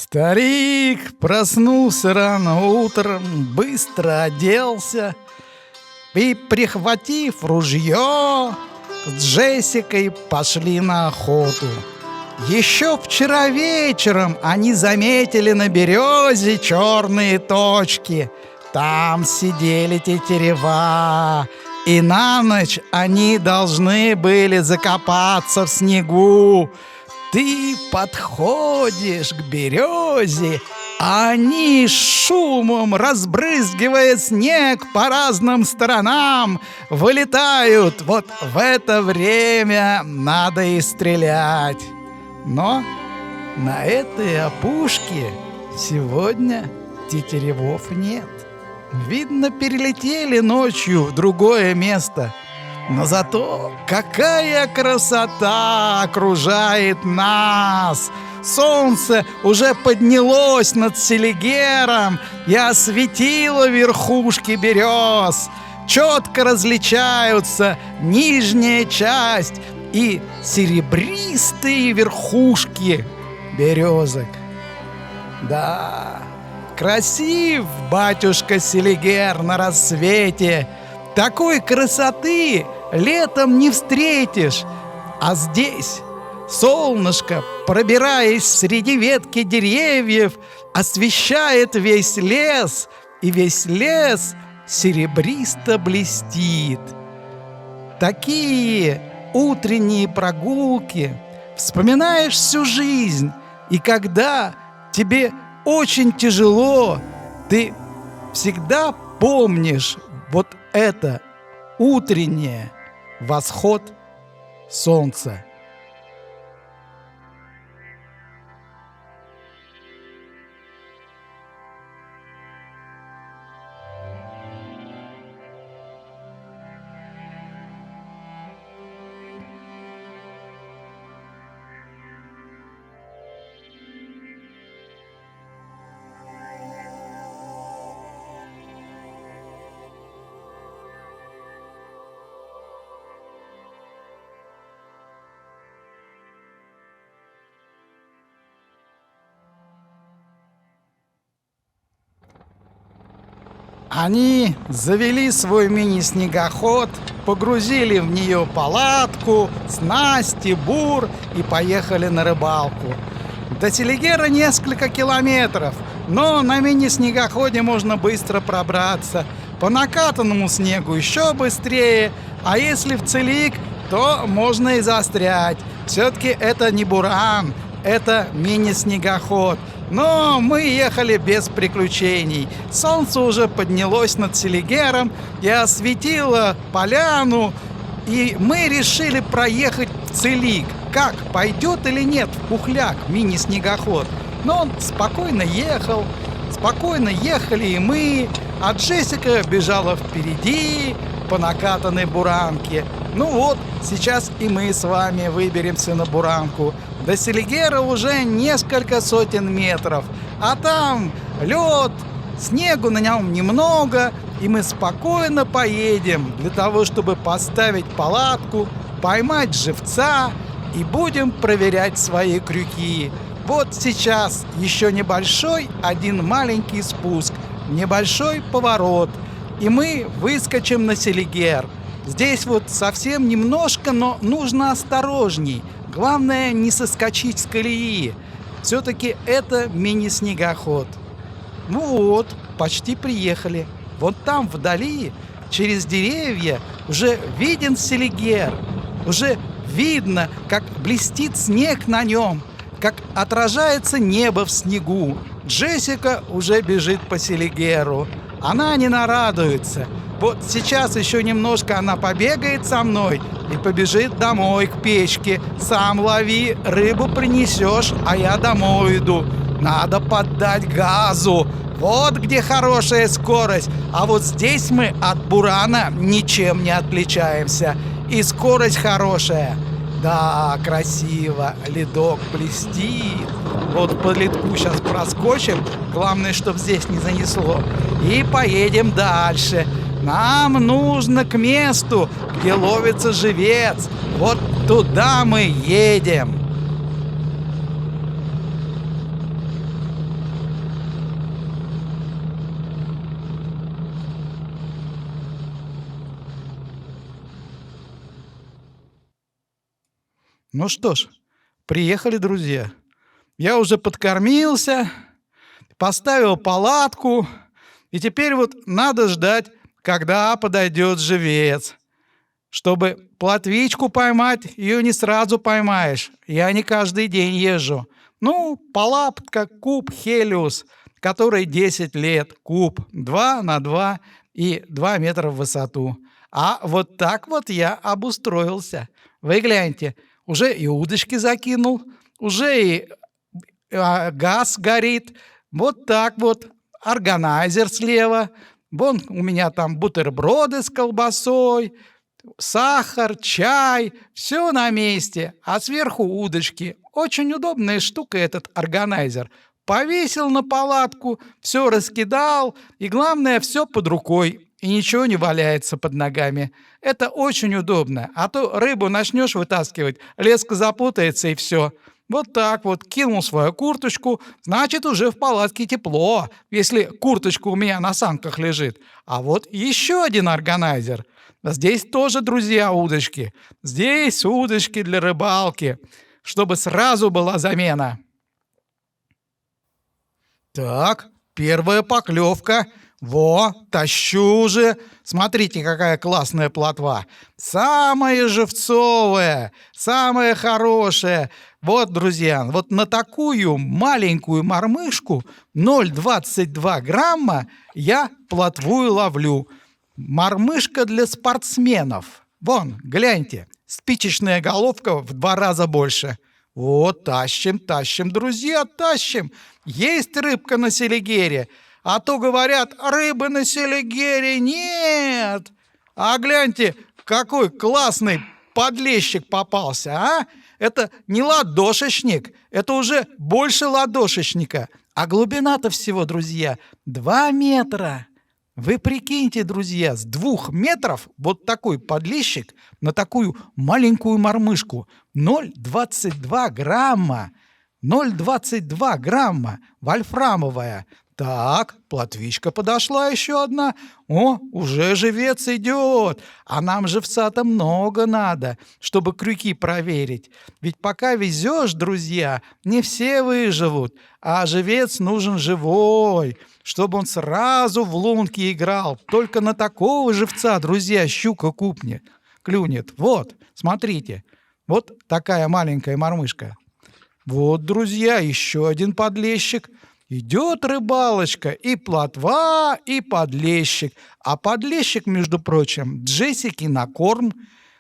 Старик проснулся рано утром, быстро оделся и, прихватив ружье, с Джессикой пошли на охоту. Еще вчера вечером они заметили на березе черные точки. Там сидели тетерева, и на ночь они должны были закопаться в снегу. Ты подходишь к березе, а они шумом, разбрызгивая снег по разным сторонам, вылетают. Вот в это время надо и стрелять. Но на этой опушке сегодня тетеревов нет. Видно, перелетели ночью в другое место. Но зато какая красота окружает нас! Солнце уже поднялось над Селигером и осветило верхушки берез. Четко различаются нижняя часть и серебристые верхушки березок. Да, красив батюшка Селигер на рассвете. Такой красоты летом не встретишь. А здесь солнышко, пробираясь среди ветки деревьев, освещает весь лес, и весь лес серебристо блестит. Такие утренние прогулки вспоминаешь всю жизнь, и когда тебе очень тяжело, ты всегда помнишь вот это утреннее восход солнца. Они завели свой мини-снегоход, погрузили в нее палатку, снасти, бур и поехали на рыбалку. До Селигера несколько километров, но на мини-снегоходе можно быстро пробраться. По накатанному снегу еще быстрее, а если в Целик, то можно и застрять. Все-таки это не буран, это мини-снегоход. Но мы ехали без приключений. Солнце уже поднялось над Селигером и осветило поляну. И мы решили проехать в Целик. Как, пойдет или нет в Пухляк мини-снегоход? Но он спокойно ехали и мы. А Джессика бежала впереди по накатанной буранке. Ну вот, сейчас и мы с вами выберемся на буранку. До Селигера уже несколько сотен метров, а там лед, снегу на нем немного, и мы спокойно поедем для того, чтобы поставить палатку, поймать живца и будем проверять свои крюки. Вот сейчас еще небольшой, один маленький спуск, небольшой поворот, и мы выскочим на Селигер. Здесь вот совсем немножко, но нужно осторожней. Главное не соскочить с колеи. Все-таки это мини-снегоход. Ну вот, почти приехали. Вот там вдали, через деревья, уже виден Селигер. Уже видно, как блестит снег на нем, как отражается небо в снегу. Джессика уже бежит по Селигеру. Она не нарадуется. Вот сейчас еще немножко она побегает со мной и побежит домой к печке. Сам лови, рыбу принесешь, а я домой иду. Надо поддать газу. Вот где хорошая скорость. А вот здесь мы от бурана ничем не отличаемся. И скорость хорошая. Да, красиво, ледок блестит. Вот по ледку сейчас проскочим. Главное, чтоб здесь не занесло. И поедем дальше. Нам нужно к месту, где ловится живец. Вот туда мы едем. Ну что ж, приехали, друзья. Я уже подкормился, поставил палатку, и теперь вот надо ждать, когда подойдет живец. Чтобы плотвичку поймать, ее не сразу поймаешь. Я не каждый день езжу. Ну, палатка куб Хелиус, который 10 лет. Куб 2 на 2 и 2 метра в высоту. А вот так вот я обустроился. Вы гляньте, уже и удочки закинул, уже и газ горит. Вот так вот. Органайзер слева. Вон у меня там бутерброды с колбасой, сахар, чай, все на месте, а сверху удочки. Очень удобная штука этот органайзер. Повесил на палатку, все раскидал, и главное, все под рукой, и ничего не валяется под ногами. Это очень удобно, а то рыбу начнешь вытаскивать, леска запутается и все. Вот так вот, кинул свою курточку, значит, уже в палатке тепло, если курточка у меня на санках лежит. А вот еще один органайзер. Здесь тоже, друзья, удочки. Здесь удочки для рыбалки, чтобы сразу была замена. Так, первая поклевка. Во, тащу же. Смотрите, какая классная плотва. Самая живцовая, самая хорошая. Вот, друзья, вот на такую маленькую мормышку 0,22 грамма я плотву и ловлю. Мормышка для спортсменов. Вон, гляньте, спичечная головка в 2 раза больше. Вот, тащим, тащим, друзья, тащим. Есть рыбка на селигере. А то говорят, рыбы на селигере нет. А гляньте, какой классный подлещик попался, а? Это не ладошечник, это уже больше ладошечника. А глубина-то всего, друзья, 2 метра. Вы прикиньте, друзья, с 2 метров вот такой подлещик на такую маленькую мормышку. 0,22 грамма. 0,22 грамма. Вольфрамовая. Так, плотвичка подошла еще одна. О, уже живец идет. А нам живца-то много надо, чтобы крюки проверить. Ведь пока везешь, друзья, не все выживут. А живец нужен живой, чтобы он сразу в лунки играл. Только на такого живца, друзья, щука клюнет. Вот, смотрите. Вот такая маленькая мормышка. Вот, друзья, еще один подлещик. Идет рыбалочка, и плотва, и подлещик. А подлещик, между прочим, Джессике на корм.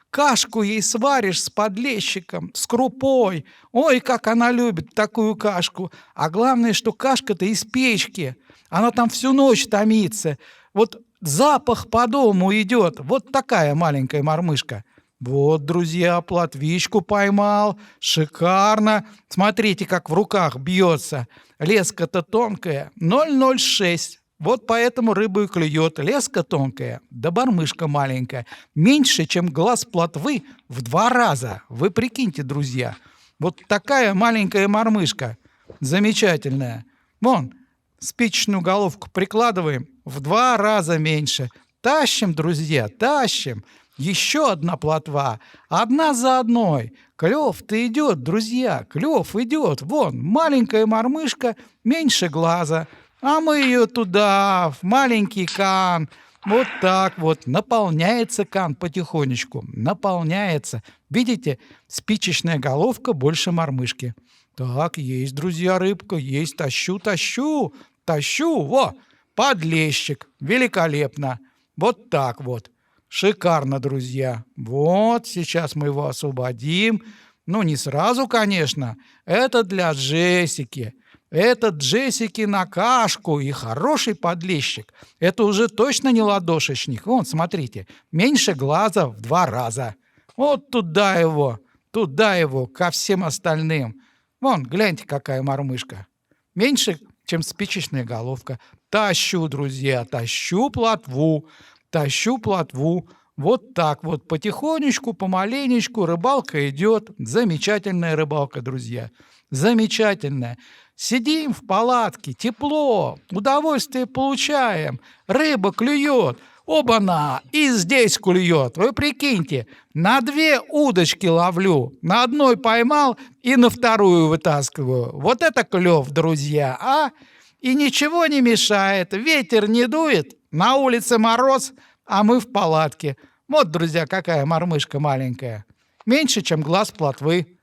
Кашку ей сваришь с подлещиком, с крупой. Ой, как она любит такую кашку. А главное, что кашка-то из печки. Она там всю ночь томится. Вот запах по дому идет. Вот такая маленькая мормышка. Вот, друзья, плотвичку поймал. Шикарно. Смотрите, как в руках бьется. Леска-то тонкая, 0,06. Вот поэтому рыбу и клюет. Леска тонкая, да мормышка маленькая. Меньше, чем глаз плотвы в 2 раза. Вы прикиньте, друзья. Вот такая маленькая мормышка. Замечательная. Вон, спичечную головку прикладываем в 2 раза меньше. Тащим, друзья, тащим. Еще одна плотва, одна за одной. Клев-то идет, друзья, клев идет. Вон, маленькая мормышка, меньше глаза. А мы ее туда, в маленький кан. Вот так вот, наполняется кан потихонечку, наполняется. Видите, спичечная головка больше мормышки. Так, есть, друзья, рыбка, есть, тащу, тащу, тащу. Во, подлещик, великолепно. Вот так вот. Шикарно, друзья. Вот, сейчас мы его освободим. Ну, не сразу, конечно. Это для Джессики. Это Джессики на кашку и хороший подлещик. Это уже точно не ладошечник. Вон, смотрите, меньше глаза в 2 раза. Вот туда его ко всем остальным. Вон, гляньте, какая мормышка. Меньше, чем спичечная головка. Тащу, друзья, тащу плотву. Тащу плотву. Вот так вот, потихонечку, помаленечку рыбалка идет. Замечательная рыбалка, друзья. Замечательная. Сидим в палатке, тепло, удовольствие получаем. Рыба клюет. Оба-на! И здесь клюет. Вы прикиньте, на 2 удочки ловлю. На одной поймал и на вторую вытаскиваю. Вот это клев, друзья, а? И ничего не мешает, ветер не дует, на улице мороз, а мы в палатке. Вот, друзья, какая мормышка маленькая. Меньше, чем глаз плотвы.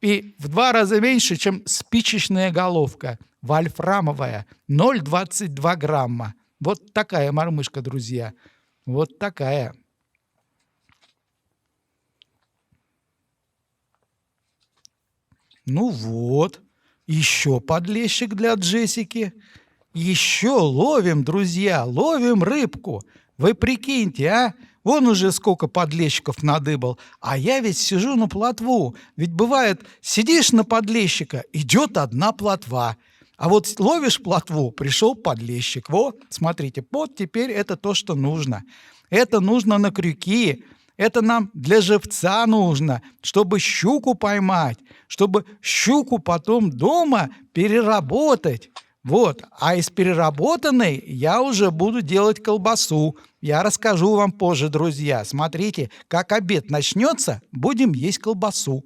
И в 2 раза меньше, чем спичечная головка. Вольфрамовая. 0,22 грамма. Вот такая мормышка, друзья. Вот такая. Ну вот. Еще подлещик для Джессики. Еще ловим, друзья, ловим рыбку. Вы прикиньте, а? Вон уже сколько подлещиков надыбал. А я ведь сижу на плотву. Ведь бывает, сидишь на подлещика, идет одна плотва. А вот ловишь плотву, пришел подлещик. Вот, смотрите, вот теперь это то, что нужно. Это нужно на крюки. Это нам для живца нужно, чтобы щуку поймать, чтобы щуку потом дома переработать. Вот, а из переработанной я уже буду делать колбасу. Я расскажу вам позже, друзья. Смотрите, как обед начнется, будем есть колбасу.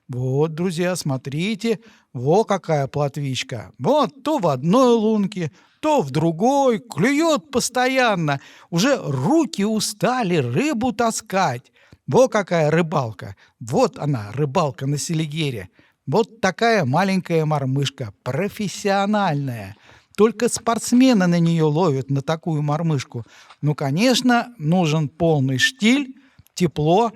Вот, друзья, смотрите, во какая плотвичка. Вот то в одной лунке, то в другой, клюет постоянно. Уже руки устали рыбу таскать. Во какая рыбалка. Вот она, рыбалка на Селигере. Вот такая маленькая мормышка, профессиональная. Только спортсмены на нее ловят, на такую мормышку. Ну, конечно, нужен полный штиль, тепло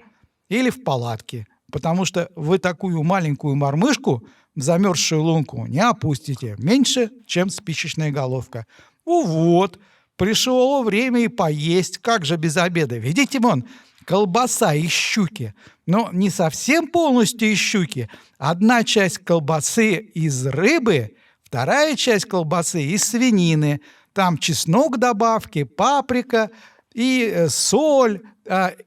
или в палатке. Потому что вы такую маленькую мормышку в замерзшую лунку не опустите. Меньше, чем спичечная головка. Ну вот, пришло время и поесть. Как же без обеда? Видите, вон, колбаса из щуки. Но не совсем полностью из щуки. Одна часть колбасы из рыбы, вторая часть колбасы из свинины. Там чеснок добавки, паприка и соль,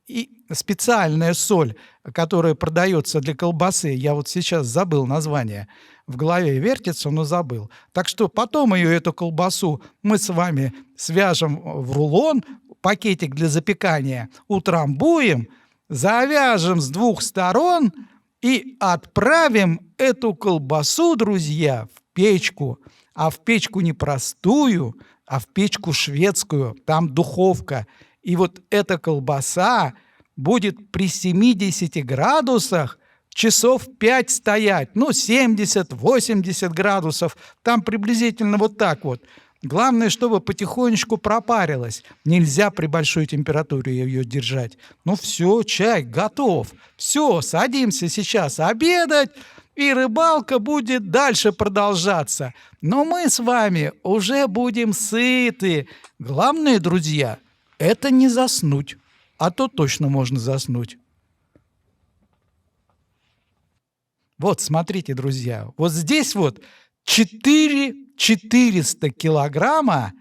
и специальная соль, которая продается для колбасы. Я вот сейчас забыл название. В голове вертится, но забыл. Так что потом эту колбасу мы с вами свяжем в рулон, пакетик для запекания, утрамбуем, завяжем с 2 сторон и отправим эту колбасу, друзья, в печку. А в печку не простую, а в печку шведскую. Там духовка. И вот эта колбаса будет при 70 градусах часов 5 стоять. Ну, 70-80 градусов. Там приблизительно вот так вот. Главное, чтобы потихонечку пропарилась. Нельзя при большой температуре ее держать. Ну все, чай готов. Все, садимся сейчас обедать, и рыбалка будет дальше продолжаться. Но мы с вами уже будем сыты. Главное, друзья, это не заснуть. А то точно можно заснуть. Вот, смотрите, друзья. Вот здесь вот 400 килограмма,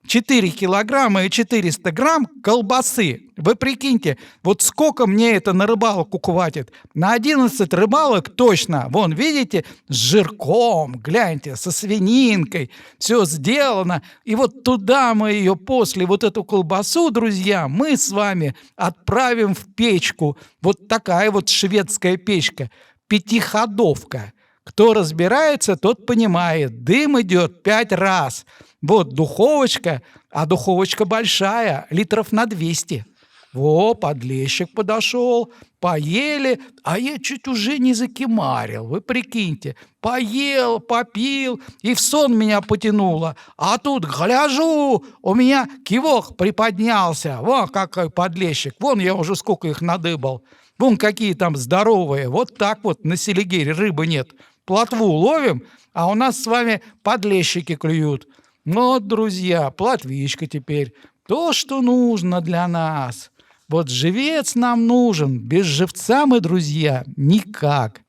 4 килограмма и 400 грамм колбасы. Вы прикиньте, вот сколько мне это на рыбалку хватит? На 11 рыбалок точно. Вон, видите, с жирком, гляньте, со свининкой. Все сделано. И вот туда мы ее после, вот эту колбасу, друзья, мы с вами отправим в печку. Вот такая вот шведская печка. 5-ходовка. Кто разбирается, тот понимает. Дым идет 5 раз. Вот духовочка, а духовочка большая, литров на 200. Во, подлещик подошел, поели, а я чуть уже не закимарил. Вы прикиньте, поел, попил, и в сон меня потянуло. А тут, гляжу, у меня кивок приподнялся. Вон какой подлещик, вон я уже сколько их надыбал. Вон какие там здоровые. Вот так вот на Селигере рыбы нет. Плотву ловим, а у нас с вами подлещики клюют. Вот, друзья, плотвичка теперь. То, что нужно для нас. Вот живец нам нужен. Без живца мы, друзья, никак.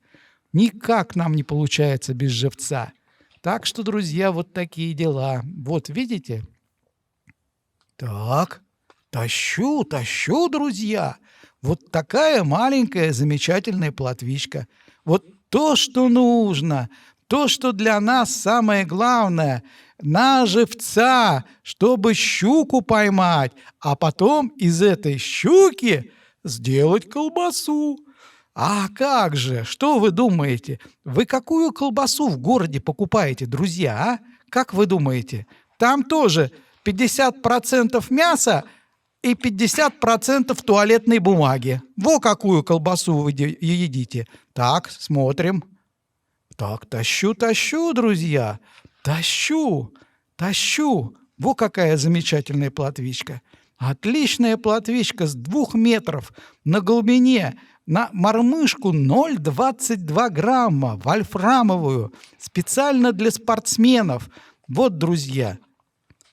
Никак нам не получается без живца. Так что, друзья, вот такие дела. Вот, видите? Так, тащу, друзья. Вот такая маленькая замечательная плотвичка. Вот то, что нужно, то, что для нас самое главное. на живца, чтобы щуку поймать, а потом из этой щуки сделать колбасу. А как же, что вы думаете? Вы какую колбасу в городе покупаете, друзья, а? Как вы думаете? Там тоже 50% мяса и 50% туалетной бумаги. Во какую колбасу вы едите. Так, смотрим. Так, тащу, друзья. Тащу. Во какая замечательная плотвичка. Отличная плотвичка с 2 метров на глубине, на мормышку 0,22 грамма, вольфрамовую, специально для спортсменов. Вот, друзья,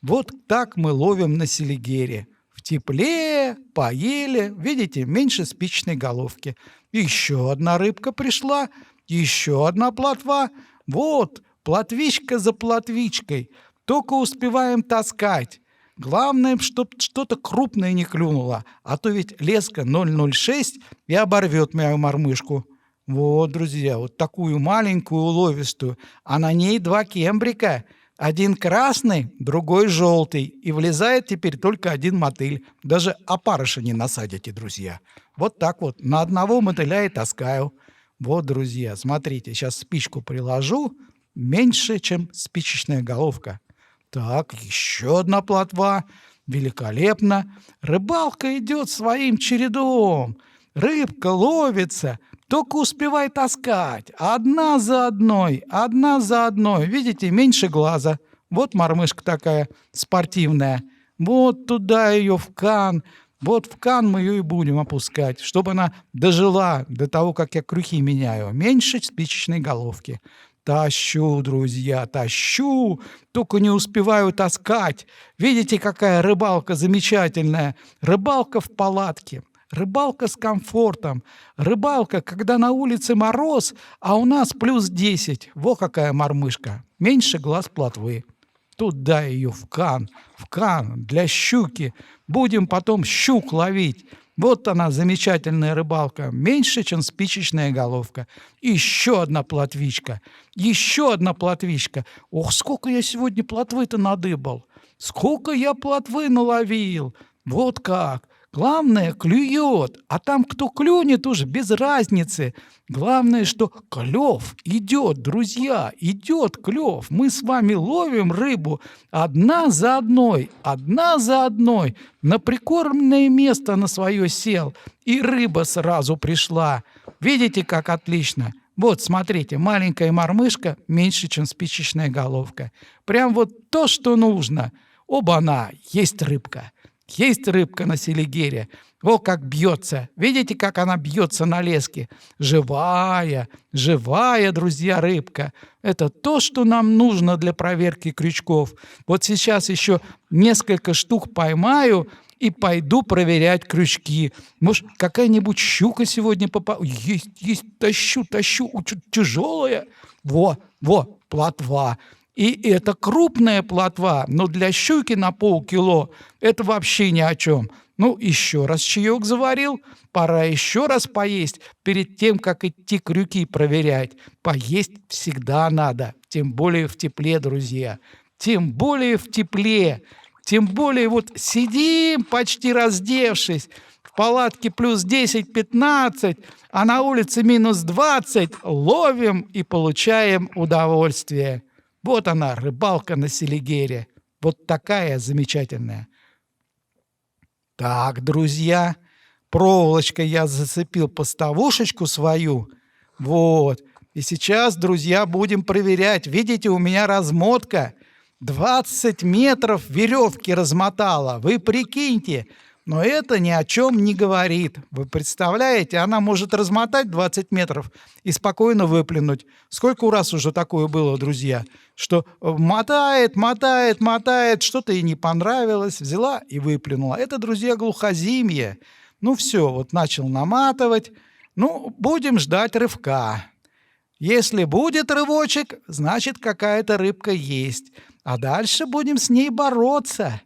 вот так мы ловим на селигере. В тепле, поели, видите, меньше спичечной головки. Еще одна рыбка пришла, еще одна плотва. Вот, плотвичка за плотвичкой. Только успеваем таскать. Главное, чтобы что-то крупное не клюнуло, а то ведь леска 0,06 и оборвет мою мормышку. Вот, друзья, вот такую маленькую уловистую, а на ней 2 кембрика. Один красный, другой желтый, и влезает теперь только 1 мотыль. Даже опарыша не насадите, друзья. Вот так вот, на одного мотыля и таскаю. Вот, друзья, смотрите, сейчас спичку приложу, меньше, чем спичечная головка. Так, еще одна плотва. Великолепно. Рыбалка идет своим чередом. Рыбка ловится. Только успевай таскать. Одна за одной. Видите, меньше глаза. Вот мормышка такая спортивная. Вот туда ее в кан. Вот в кан мы ее и будем опускать, чтобы она дожила до того, как я крюки меняю. Меньше спичечной головки. Тащу, друзья, тащу, только не успеваю таскать. Видите, какая рыбалка замечательная. Рыбалка в палатке, рыбалка с комфортом, рыбалка, когда на улице мороз, а у нас плюс 10. Во какая мормышка, меньше глаз плотвы. Туда ее в кан для щуки. Будем потом щук ловить. Вот она, замечательная рыбалка, меньше, чем спичечная головка. Еще одна плотвичка. Ох, сколько я сегодня плотвы-то надыбал. Сколько я плотвы наловил. Вот как. Главное, клюет. А там, кто клюнет, уже без разницы. Главное, что клев идет, друзья, идет клев. Мы с вами ловим рыбу одна за одной. На прикормленное место на свое сел. И рыба сразу пришла. Видите, как отлично? Вот, смотрите, маленькая мормышка меньше, чем спичечная головка. Прям вот то, что нужно. Оба-на, есть рыбка. Есть рыбка на селигере. О, как бьется. Видите, как она бьется на леске? Живая, друзья, рыбка. Это то, что нам нужно для проверки крючков. Вот сейчас еще несколько штук поймаю и пойду проверять крючки. Может, какая-нибудь щука сегодня попала? Есть, тащу. Тяжелая. Во, плотва. И это крупная плотва, но для щуки на полкило это вообще ни о чем. Ну, еще раз чаек заварил, пора еще раз поесть перед тем, как идти крюки проверять. Поесть всегда надо, тем более в тепле, друзья. Тем более вот сидим, почти раздевшись, в палатке плюс 10-15, а на улице минус 20, ловим и получаем удовольствие. Вот она, рыбалка на селигере. Вот такая замечательная. Так, друзья, проволочкой я зацепил поставушечку свою. Вот. И сейчас, друзья, будем проверять. Видите, у меня размотка. 20 метров веревки размотала. Вы прикиньте. Но это ни о чем не говорит. Вы представляете, она может размотать 20 метров и спокойно выплюнуть. Сколько раз уже такое было, друзья, что мотает, что-то ей не понравилось, взяла и выплюнула. Это, друзья, глухозимье. Ну все, вот начал наматывать. Ну, будем ждать рывка. Если будет рывочек, значит, какая-то рыбка есть. А дальше будем с ней бороться.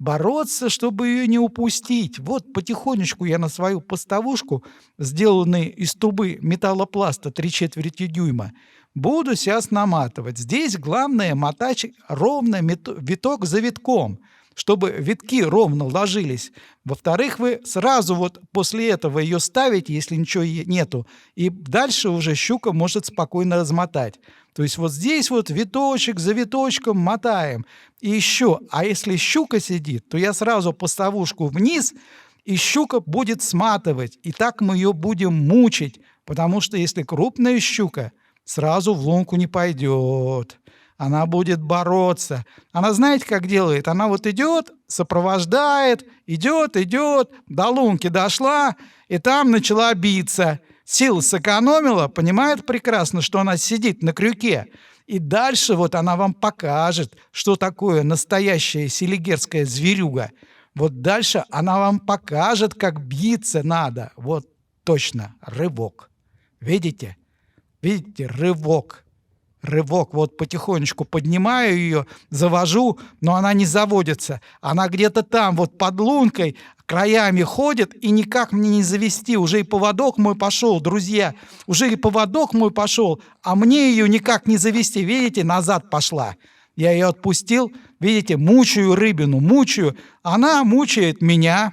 Бороться, чтобы ее не упустить. Вот потихонечку я на свою поставушку, сделанную из трубы металлопласта 3/4 дюйма, Буду сейчас наматывать. Здесь главное мотать ровно виток за витком, чтобы витки ровно ложились. Во-вторых, вы сразу вот после этого ее ставите, если ничего нету, и дальше уже щука может спокойно размотать. То есть вот здесь вот виточек за виточком мотаем. И еще, а если щука сидит, то я сразу поставушку вниз, и щука будет сматывать. И так мы ее будем мучить, потому что если крупная щука, сразу в лунку не пойдет. Она будет бороться. Она, знаете, как делает? Она вот идет, сопровождает, идет, до лунки дошла, и там начала биться. Силы сэкономила, понимает прекрасно, что она сидит на крюке. И дальше вот она вам покажет, что такое настоящая селигерская зверюга. Вот дальше она вам покажет, как биться надо. Вот точно, рывок. Видите? Видите, рывок. Рывок. Вот потихонечку поднимаю ее, завожу, но она не заводится. Она где-то там, вот под лункой, краями ходит, и никак мне не завести. Уже и поводок мой пошел, друзья. Уже и поводок мой пошел, а мне ее никак не завести. Видите, назад пошла. Я ее отпустил. Видите, мучаю рыбину, мучаю. Она мучает меня,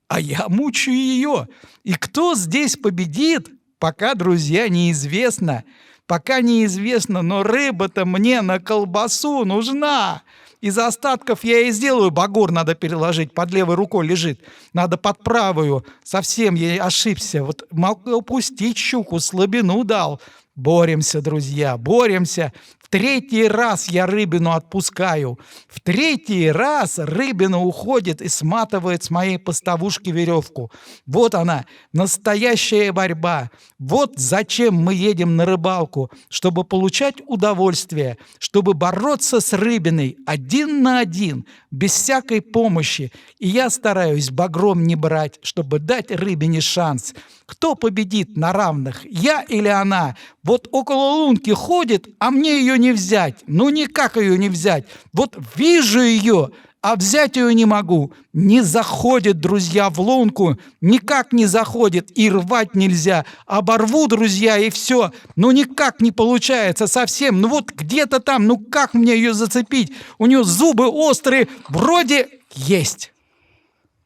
а я мучаю ее. И кто здесь победит, пока, друзья, неизвестно. Пока неизвестно, но рыба-то мне на колбасу нужна. Из остатков я и сделаю. Багор надо переложить, под левой рукой лежит. Надо под правую. Совсем я ошибся. Вот мог упустить щуку, слабину дал. Боремся, друзья, боремся. В третий раз я рыбину отпускаю. В третий раз рыбина уходит и сматывает с моей поставушки веревку. Вот она, настоящая борьба. Вот зачем мы едем на рыбалку, чтобы получать удовольствие, чтобы бороться с рыбиной один на один, без всякой помощи. И я стараюсь багром не брать, чтобы дать рыбине шанс. Кто победит на равных, я или она? Вот около лунки ходит, а мне ее не взять. Ну никак ее не взять. Вот вижу ее, а взять ее не могу. Не заходит, друзья, в лунку, никак не заходит, и рвать нельзя. Оборву, друзья, и все. Ну никак не получается совсем. Ну вот где-то там, ну как мне ее зацепить? У нее зубы острые, вроде есть.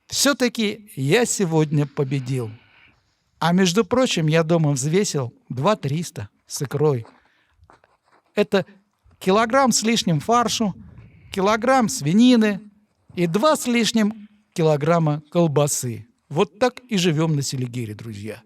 Все-таки я сегодня победил. А между прочим, я дома взвесил 2300 с икрой. Это килограмм с лишним фаршу, килограмм свинины и 2 с лишним килограмма колбасы. Вот так и живем на Селигере, друзья.